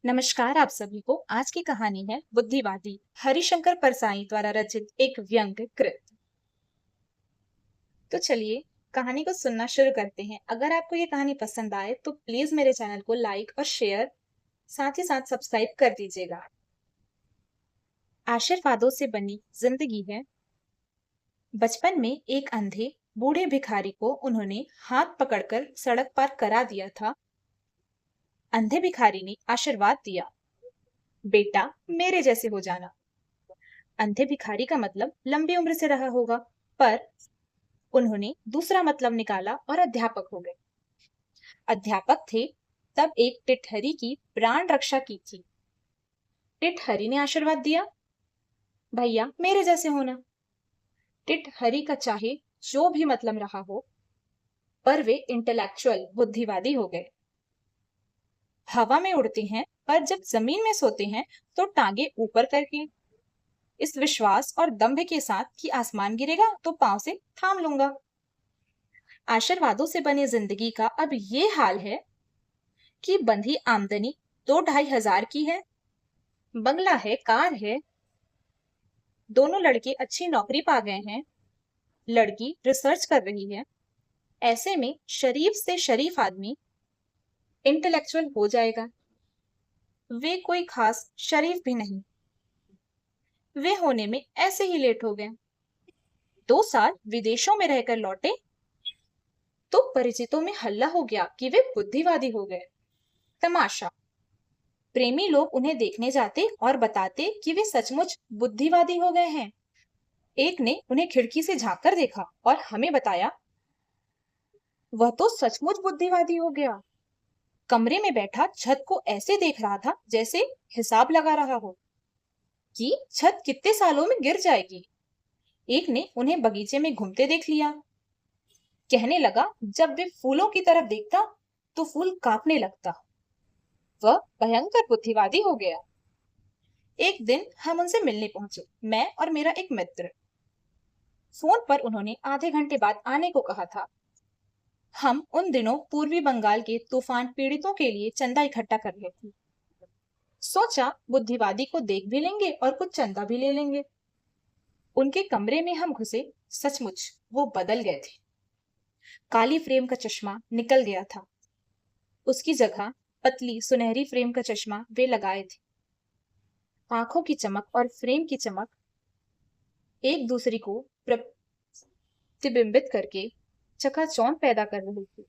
नमस्कार आप सभी को। आज की कहानी है बुद्धिवादी, हरिशंकर परसाई द्वारा रचित एक व्यंग्य कृत। तो चलिए कहानी को सुनना शुरू करते हैं। अगर आपको ये कहानी पसंद आए तो प्लीज मेरे चैनल को लाइक और शेयर, साथ ही साथ सब्सक्राइब कर दीजिएगा। आशीर्वादों से बनी जिंदगी है। बचपन में एक अंधे बूढ़े भिखारी को उन्होंने हाथ पकड़कर सड़क पार करा दिया था। अंधे भिखारी ने आशीर्वाद दिया, बेटा मेरे जैसे हो जाना। अंधे भिखारी का मतलब लंबी उम्र से रहा होगा, पर उन्होंने दूसरा मतलब निकाला और अध्यापक हो गए। अध्यापक थे तब एक टिटहरी की प्राण रक्षा की थी। टिटहरी ने आशीर्वाद दिया, भैया मेरे जैसे होना। टिटहरी का चाहे जो भी मतलब रहा हो, पर वे इंटेलेक्चुअल बुद्धिवादी हो गए। हवा में उड़ते हैं पर जब जमीन में सोते हैं तो टांगे ऊपर करके, इस विश्वास और दंभ के साथ कि आसमान गिरेगा तो पांव से थाम लूंगा। आशीर्वादों से बनी जिंदगी का अब ये हाल है कि बंधी आमदनी 2-2.5 हजार की है, बंगला है, कार है, दोनों लड़के अच्छी नौकरी पा गए हैं, लड़की रिसर्च कर रही है। ऐसे में शरीफ से शरीफ आदमी इंटेलेक्चुअल हो जाएगा। वे कोई खास शरीफ भी नहीं, वे होने में ऐसे ही लेट हो गए। 2 साल विदेशों में रहकर लौटे तो परिचितों में हल्ला हो गया कि वे बुद्धिवादी हो गए। तमाशा, प्रेमी लोग उन्हें देखने जाते और बताते कि वे सचमुच बुद्धिवादी हो गए हैं। एक ने उन्हें खिड़की से झांक कर देखा और हमें बताया, वह तो सचमुच बुद्धिवादी हो गया। कमरे में बैठा छत को ऐसे देख रहा था जैसे हिसाब लगा रहा हो कि छत कितने सालों में गिर जाएगी। एक ने उन्हें बगीचे में घूमते देख लिया। कहने लगा, जब वे फूलों की तरफ देखता तो फूल कांपने लगता। वह भयंकर बुद्धिवादी हो गया। एक दिन हम उनसे मिलने पहुंचे, मैं और मेरा एक मित्र। फोन पर उन्होंने आधे घंटे बाद आने को कहा था। हम उन दिनों पूर्वी बंगाल के तूफान पीड़ितों के लिए चंदा इकट्ठा कर रहे थे। सोचा बुद्धिवादी को देख भी लेंगे और कुछ चंदा भी ले लेंगे। उनके कमरे में हम घुसे, सचमुच वो बदल गए थे। काली फ्रेम का चश्मा निकल गया था, उसकी जगह पतली सुनहरी फ्रेम का चश्मा वे लगाए थे। आंखों की चमक और फ्रेम की चमक एक दूसरे को प्रतिबिंबित करके चकाचौंध पैदा कर रही थी।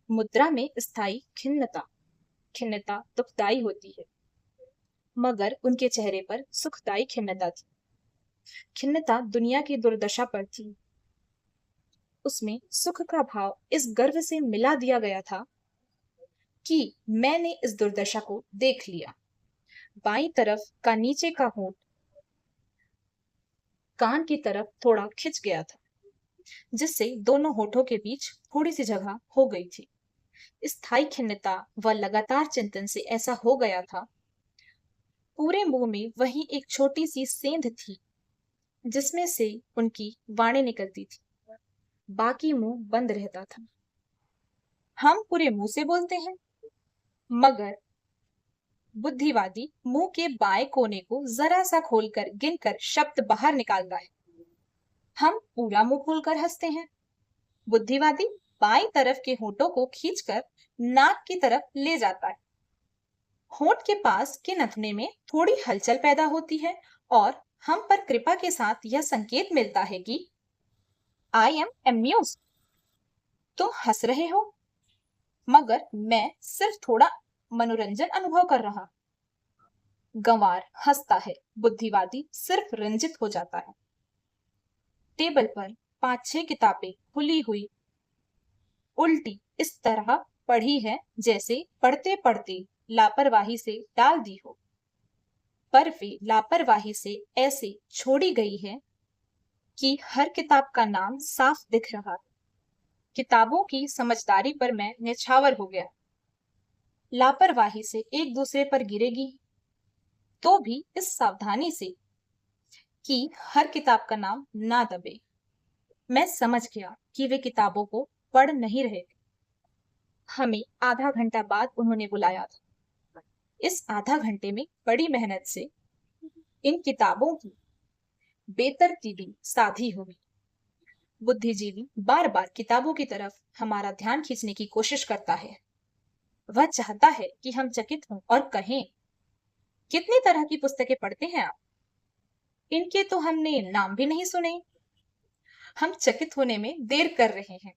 मुद्रा में स्थायी खिन्नता, खिन्नता दुखदाई होती है, मगर उनके चेहरे पर सुखदाई खिन्नता थी। खिन्नता दुनिया की दुर्दशा पर थी, उसमें सुख का भाव इस गर्व से मिला दिया गया था कि मैंने इस दुर्दशा को देख लिया। बाईं तरफ का नीचे का होंठ कान की तरफ थोड़ा खिंच गया था, जिससे दोनों होठों के बीच थोड़ी सी जगह हो गई थी। स्थायी खिन्नता व लगातार चिंतन से ऐसा हो गया था। पूरे मुंह में वही एक छोटी सी सेंध थी जिसमें से उनकी वाणी निकलती थी, बाकी मुंह बंद रहता था। हम पूरे मुंह से बोलते हैं, मगर बुद्धिवादी मुंह के बाएं कोने को जरा सा खोलकर गिनकर शब्द बाहर निकालता है। हम पूरा मुंह खोलकर हंसते हैं। बुद्धिवादी बाईं तरफ के होठों को खींचकर नाक की तरफ ले जाता है। होंठ के पास के नथुने में थोड़ी हलचल पैदा होती है और हम पर कृपा के साथ यह संकेत मिलता है कि आई एम एम्यूज्ड, तुम हंस रहे हो, मगर मैं सिर्फ थोड़ा मनोरंजन अनुभव कर रहा। गंवार हंसता है, बुद्धिवादी सिर्फ रंजित हो जाता है। टेबल पर 5-6 किताबें खुली हुई उल्टी इस तरह पढ़ी है जैसे पढ़ते पढ़ते लापरवाही से डाल दी हो, पर वे लापरवाही से ऐसे छोड़ी गई है कि हर किताब का नाम साफ दिख रहा है। किताबों की समझदारी पर मैं न्यौछावर हो गया। लापरवाही से एक दूसरे पर गिरेगी तो भी इस सावधानी से कि हर किताब का नाम ना दबे। मैं समझ गया कि वे किताबों को पढ़ नहीं रहे थे। हमें आधा घंटा बाद उन्होंने बुलाया था। इस आधा घंटे में बड़ी मेहनत से इन किताबों की बेतरतीबी साधी होगी। बुद्धिजीवी बार बार किताबों की तरफ हमारा ध्यान खींचने की कोशिश करता है। वह चाहता है कि हम चकित हों और कहें, कितनी तरह की पुस्तकें पढ़ते हैं आप? इनके तो हमने नाम भी नहीं सुने। हम चकित होने में देर कर रहे हैं।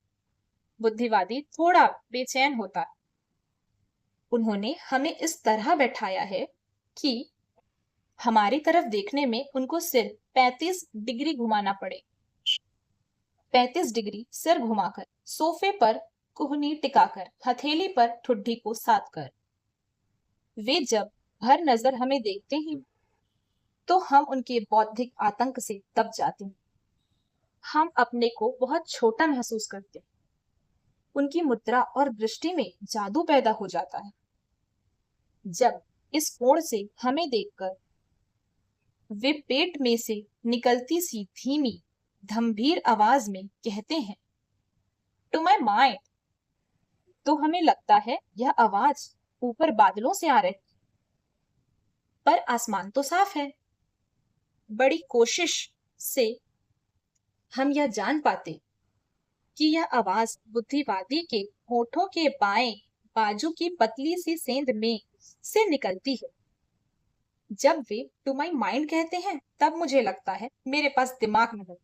बुद्धिवादी थोड़ा बेचैन होता। उन्होंने हमें इस तरह बैठाया है कि हमारी तरफ देखने में उनको सिर्फ 35 डिग्री घुमाना पड़े। 35 डिग्री सिर घुमाकर, सोफे पर कुहनी टिकाकर, हथेली पर ठुड्डी को साध कर वे जब भर नजर हमें देखते हैं तो हम उनके बौद्धिक आतंक से दब जाते हैं। हम अपने को बहुत छोटा महसूस करते हैं। उनकी मुद्रा और दृष्टि में जादू पैदा हो जाता है। जब इस कोण से हमें देखकर वे पेट में से निकलती सी धीमी गंभीर आवाज में कहते हैं, टू माई माइंड, तो हमें लगता है यह आवाज ऊपर बादलों से आ रही, पर आसमान तो साफ है। बड़ी कोशिश से हम यह जान पाते कि यह आवाज बुद्धिवादी के होठों के बाएं बाजू की पतली सी सेंध में से निकलती है। जब वे टू माई माइंड कहते हैं तब मुझे लगता है मेरे पास दिमाग नहीं।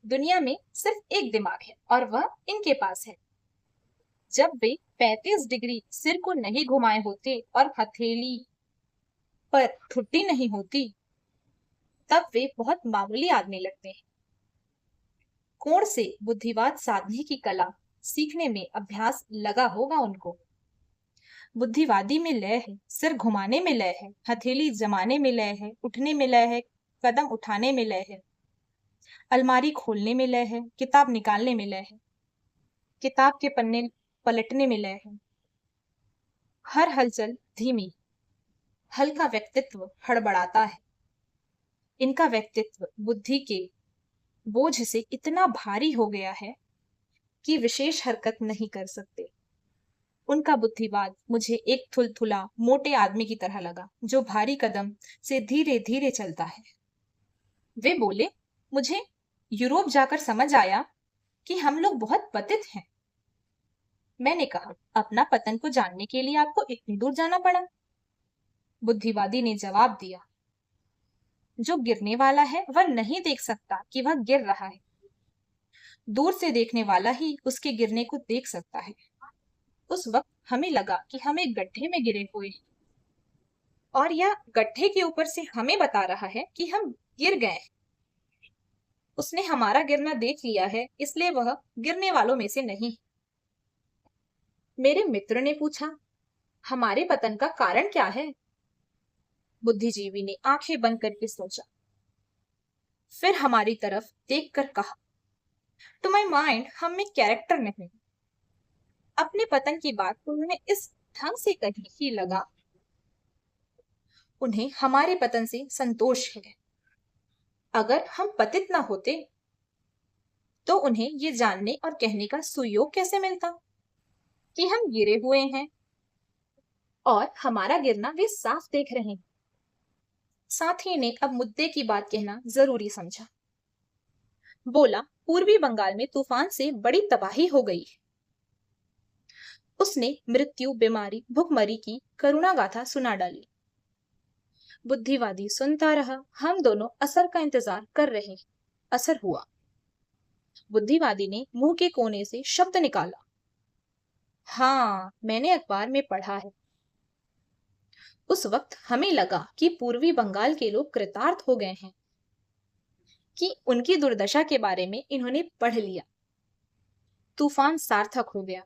दुनिया में सिर्फ एक दिमाग है और वह इनके पास है। जब वे 35 डिग्री सिर को नहीं घुमाए होते और हथेली पर ठुड्डी नहीं होती, तब वे बहुत मामूली आदमी लगते हैं। कोण से बुद्धिवाद साधने की कला सीखने में अभ्यास लगा होगा उनको। बुद्धिवादी में लय है, सिर घुमाने में लय है, हथेली जमाने में लय है, उठने में लय है, कदम उठाने में लय है, अलमारी खोलने में लय है, किताब निकालने में लय है, किताब के पन्ने पलटने में लय है। हर हलचल धीमी, हल्का व्यक्तित्व हड़बड़ाता है। इनका व्यक्तित्व बुद्धि के बोझ से इतना भारी हो गया है कि विशेष हरकत नहीं कर सकते। उनका बुद्धिवाद मुझे एक थुलथुला मोटे आदमी की तरह लगा जो भारी कदम से धीरे धीरे चलता है। वे बोले, मुझे यूरोप जाकर समझ आया कि हम लोग बहुत पतित हैं। मैंने कहा, अपना पतन को जानने के लिए आपको इतनी दूर जाना पड़ा? बुद्धिवादी ने जवाब दिया, जो गिरने वाला है वह नहीं देख सकता कि वह गिर रहा है। दूर से देखने वाला ही उसके गिरने को देख सकता है। उस वक्त हमें लगा कि हम एक गड्ढे में गिरे हुए हैं और यह गड्ढे के ऊपर से हमें बता रहा है कि हम गिर गए। उसने हमारा गिरना देख लिया है, इसलिए वह गिरने वालों में से नहीं। मेरे मित्र ने पूछा, हमारे पतन का कारण क्या है? बुद्धिजीवी ने आंखें बंद करके सोचा, फिर हमारी तरफ देखकर कहा, टू माई माइंड, हम में कैरेक्टर नहीं। अपने पतन की बात उन्होंने इस ढंग से कही ही लगा उन्हें हमारे पतन से संतोष है। अगर हम पतित न होते तो उन्हें ये जानने और कहने का सुयोग कैसे मिलता कि हम गिरे हुए हैं और हमारा गिरना वे साफ देख रहे हैं। साथी ने अब मुद्दे की बात कहना जरूरी समझा। बोला, पूर्वी बंगाल में तूफान से बड़ी तबाही हो गई। उसने मृत्यु, बीमारी, भुखमरी की करुणा गाथा सुना डाली। बुद्धिवादी सुनता रहा। हम दोनों असर का इंतजार कर रहे। असर हुआ। बुद्धिवादी ने मुंह के कोने से शब्द निकाला, हाँ, मैंने अखबार में पढ़ा है। उस वक्त हमें लगा कि पूर्वी बंगाल के लोग कृतार्थ हो गए हैं कि उनकी दुर्दशा के बारे में इन्होंने पढ़ लिया। तूफान सार्थक हो गया।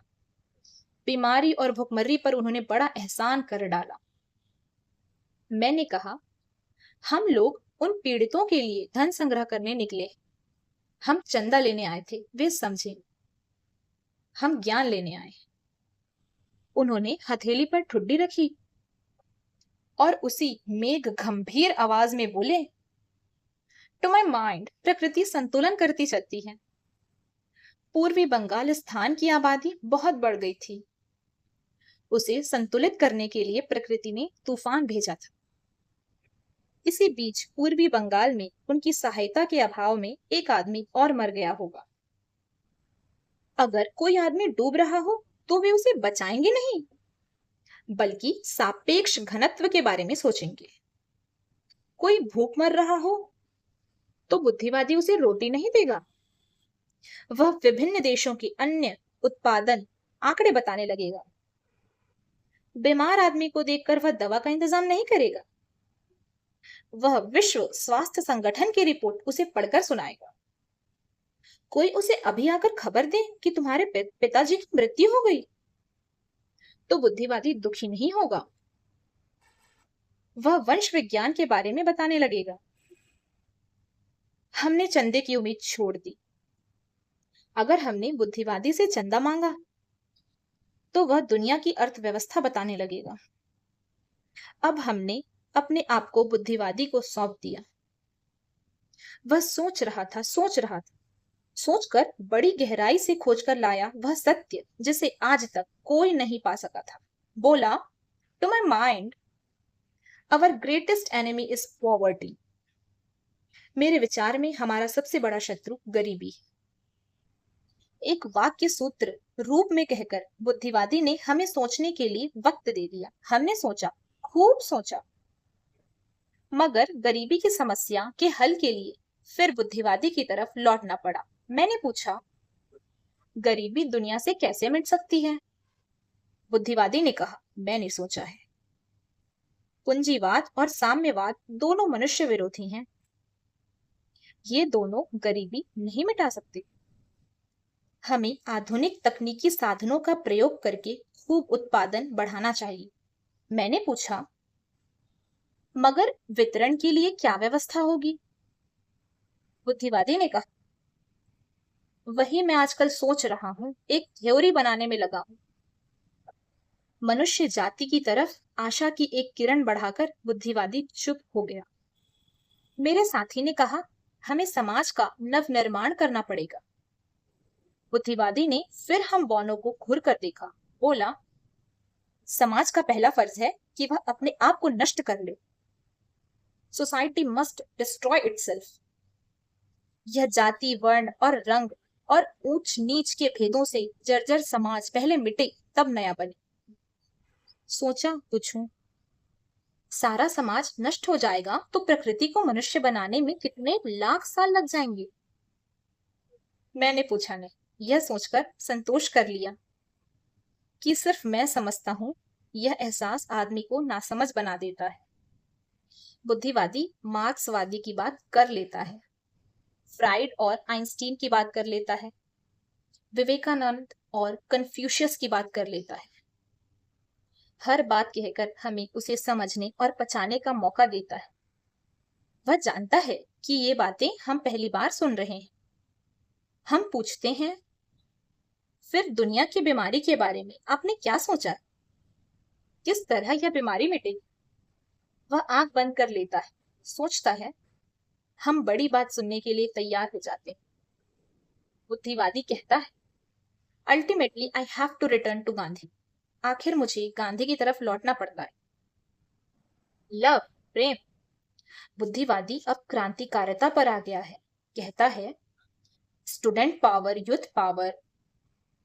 बीमारी और भुखमरी पर उन्होंने बड़ा एहसान कर डाला। मैंने कहा, हम लोग उन पीड़ितों के लिए धन संग्रह करने निकले। हम चंदा लेने आए थे, वे समझे। हम ज्ञान लेने आए। उन्होंने हथेली पर ठुड्डी रखी और उसी मेघ गंभीर आवाज में बोले, टू माई माइंड, प्रकृति संतुलन करती चलती है। पूर्वी बंगाल स्थान की आबादी बहुत बढ़ गई थी। उसे संतुलित करने के लिए प्रकृति ने तूफान भेजा था। इसी बीच पूर्वी बंगाल में उनकी सहायता के अभाव में एक आदमी और मर गया होगा। अगर कोई आदमी डूब रहा हो तो वे उसे बचाएंगे नहीं, बल्कि सापेक्ष घनत्व के बारे में सोचेंगे। कोई भूख मर रहा हो तो बुद्धिवादी उसे रोटी नहीं देगा, वह विभिन्न देशों के अन्य उत्पादन आंकड़े बताने लगेगा। बीमार आदमी को देखकर वह दवा का इंतजाम नहीं करेगा, वह विश्व स्वास्थ्य संगठन की रिपोर्ट उसे पढ़कर सुनाएगा। कोई उसे अभी आकर खबर दे कि तुम्हारे पिताजी की मृत्यु हो गई, तो बुद्धिवादी दुखी नहीं होगा, वह वंश विज्ञान के बारे में बताने लगेगा। हमने चंदे की उम्मीद छोड़ दी। अगर हमने बुद्धिवादी से चंदा मांगा तो वह दुनिया की अर्थव्यवस्था बताने लगेगा। अब हमने अपने आप को बुद्धिवादी को सौंप दिया। वह सोच रहा था, सोचकर बड़ी गहराई से खोजकर लाया वह सत्य जिसे आज तक कोई नहीं पा सका था। बोला, to my mind our greatest enemy is poverty. मेरे विचार में हमारा सबसे बड़ा शत्रु गरीबी है। एक वाक्य सूत्र रूप में कहकर बुद्धिवादी ने हमें सोचने के लिए वक्त दे दिया। हमने सोचा, खूब सोचा, मगर गरीबी की समस्या के हल के लिए फिर बुद्धिवादी की तरफ लौटना पड़ा। मैंने पूछा, गरीबी दुनिया से कैसे मिट सकती है? बुद्धिवादी ने कहा, मैंने सोचा है। पूंजीवाद और साम्यवाद दोनों मनुष्य विरोधी हैं। ये दोनों गरीबी नहीं मिटा सकते। हमें आधुनिक तकनीकी साधनों का प्रयोग करके खूब उत्पादन बढ़ाना चाहिए। मैंने पूछा, मगर वितरण के लिए क्या व्यवस्था होगी? बुद्धिवादी ने कहा, वही मैं आजकल सोच रहा हूं, एक थ्योरी बनाने में लगा हूं। मनुष्य जाति की तरफ आशा की एक किरण बढ़ाकर बुद्धिवादी चुप हो गया। मेरे साथी ने कहा, हमें समाज का नवनिर्माण करना पड़ेगा। बुद्धिवादी ने फिर हम दोनों को घूर कर देखा। बोला, समाज का पहला फर्ज है कि वह अपने आप को नष्ट कर ले। Society must destroy itself. यह जाति, वर्ण और रंग और ऊंच नीच के भेदों से जर्जर समाज पहले मिटे तब नया बने। सोचा, पूछूं, सारा समाज नष्ट हो जाएगा तो प्रकृति को मनुष्य बनाने में कितने लाख साल लग जाएंगे? मैंने पूछा नहीं, यह सोचकर संतोष कर लिया कि सिर्फ मैं समझता हूं। यह एहसास आदमी को नासमझ बना देता है। बुद्धिवादी मार्क्सवादी की बात कर लेता है, फ्राइड और आइंस्टीन की बात कर लेता है, विवेकानंद और कन्फ्यूशियस की बात कर लेता है। हर बात कहकर हमें उसे समझने और पचाने का मौका देता है। वह जानता है कि ये बातें हम पहली बार सुन रहे हैं। हम पूछते हैं, फिर दुनिया की बीमारी के बारे में आपने क्या सोचा? किस तरह यह बीमारी मिटेगी? वह आंख बंद कर लेता है, सोचता है। हम बड़ी बात सुनने के लिए तैयार हो जाते हैं। बुद्धिवादी कहता है, ultimately I have to return to Gandhi. आखिर मुझे गांधी की तरफ लौटना पड़ता है। लव, प्रेम। बुद्धिवादी अब क्रांतिकारिता पर आ गया है। कहता है, स्टूडेंट पावर, यूथ पावर।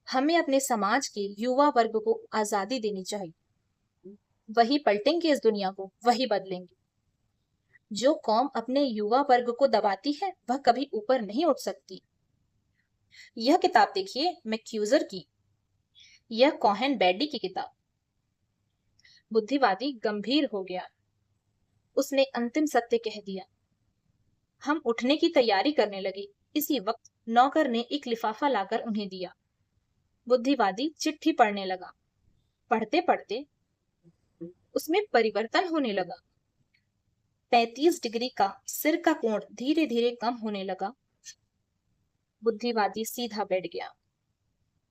हमें अपने समाज के युवा वर्ग को आजादी देनी चाहिए। वही पलटेंगे इस दुनिया को, वही बदलेंगे। जो कौम अपने युवा वर्ग को दबाती है वह कभी ऊपर नहीं उठ सकती। यह किताब देखिए, मैक्यूजर की, यह कोहेन बेडी की किताब। बुद्धिवादी गंभीर हो गया। उसने अंतिम सत्य कह दिया। हम उठने की तैयारी करने लगे। इसी वक्त नौकर ने एक लिफाफा लाकर उन्हें दिया। बुद्धिवादी चिट्ठी पढ़ने लगा। पढ़ते पढ़ते उसमें परिवर्तन होने लगा। 35 डिग्री का सिर का कोण धीरे धीरे कम होने लगा। बुद्धिवादी सीधा बैठ गया।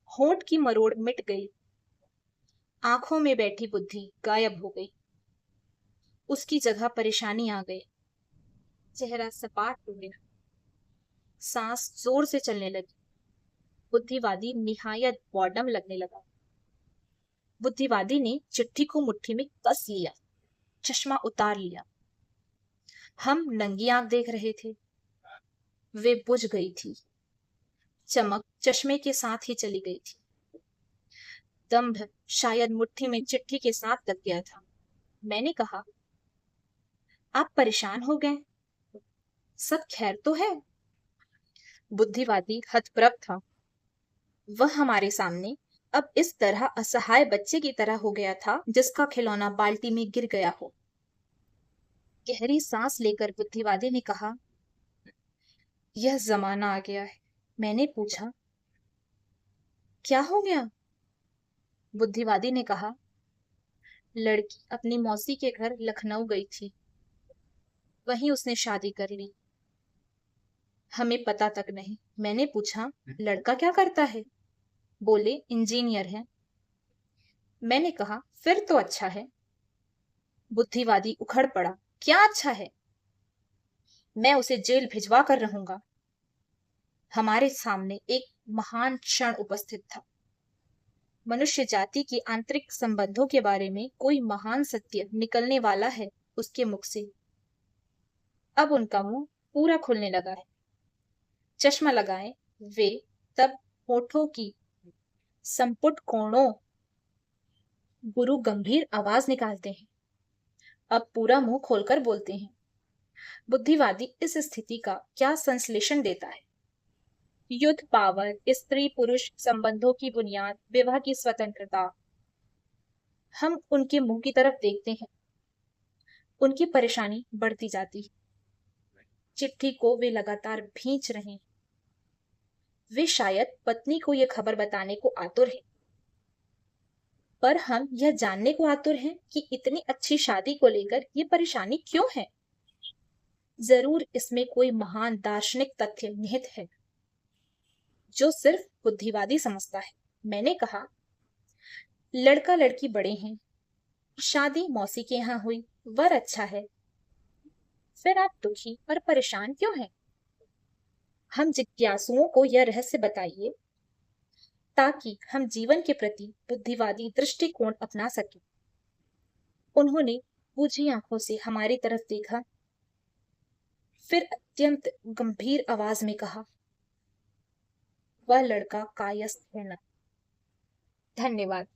होंठ की मरोड़ मिट गई। आंखों में बैठी बुद्धि गायब हो गई। उसकी जगह परेशानी आ गई। चेहरा सपाट हो गया। सांस जोर से चलने लगी। बुद्धिवादी निहायत बॉर्डम लगने लगा। बुद्धिवादी ने चिट्ठी को मुट्ठी में कस लिया, चश्मा उतार लिया। हम नंगी आंख देख रहे थे। वे बुझ गई थी। चमक चश्मे के साथ ही चली गई थी। दम्भ शायद मुट्ठी में चिट्ठी के साथ लग गया था। मैंने कहा, आप परेशान हो गए? सब खैर तो है? बुद्धिवादी हतप्रभ था। वह हमारे सामने अब इस तरह असहाय बच्चे की तरह हो गया था जिसका खिलौना बाल्टी में गिर गया हो। गहरी सांस लेकर बुद्धिवादी ने कहा, यह जमाना आ गया है। मैंने पूछा, क्या हो गया? बुद्धिवादी ने कहा, लड़की अपनी मौसी के घर लखनऊ गई थी। वहीं उसने शादी कर ली। हमें पता तक नहीं। मैंने पूछा, लड़का क्या करता है? बोले, इंजीनियर है। मैंने कहा, फिर तो अच्छा है। बुद्धिवादी उखड़ पड़ा, क्या अच्छा है? मैं उसे जेल भिजवा कर रहूंगा। हमारे सामने एक महान क्षण उपस्थित था। मनुष्य जाति की आंतरिक संबंधों के बारे में कोई महान सत्य निकलने वाला है उसके मुख से। अब उनका मुंह पूरा खुलने लगा है। चश्मा लगाए वे तब होठों की संपुट कोणों गुरु गंभीर आवाज निकालते हैं। अब पूरा मुंह खोलकर बोलते हैं। बुद्धिवादी इस स्थिति का क्या संश्लेषण देता है? युद्ध, पावर, स्त्री पुरुष संबंधों की बुनियाद, विवाह की स्वतंत्रता। हम उनके मुंह की तरफ देखते हैं। उनकी परेशानी बढ़ती जाती है। चिट्ठी को वे लगातार भींच रहे हैं। वे शायद पत्नी को यह खबर बताने को आतुर हैं, पर हम यह जानने को आतुर हैं कि इतनी अच्छी शादी को लेकर ये परेशानी क्यों है। जरूर इसमें कोई महान दार्शनिक तथ्य निहित है जो सिर्फ बुद्धिवादी समझता है। मैंने कहा, लड़का लड़की बड़े हैं, शादी मौसी के यहाँ हुई, वर अच्छा है, फिर आप दुखी और परेशान क्यों हैं? हम जिज्ञासुओं को यह रहस्य बताइए ताकि हम जीवन के प्रति बुद्धिवादी दृष्टिकोण अपना सकें। उन्होंने बूझी आंखों से हमारी तरफ देखा, फिर अत्यंत गंभीर आवाज में कहा, वह लड़का कायस्थ है ना। धन्यवाद।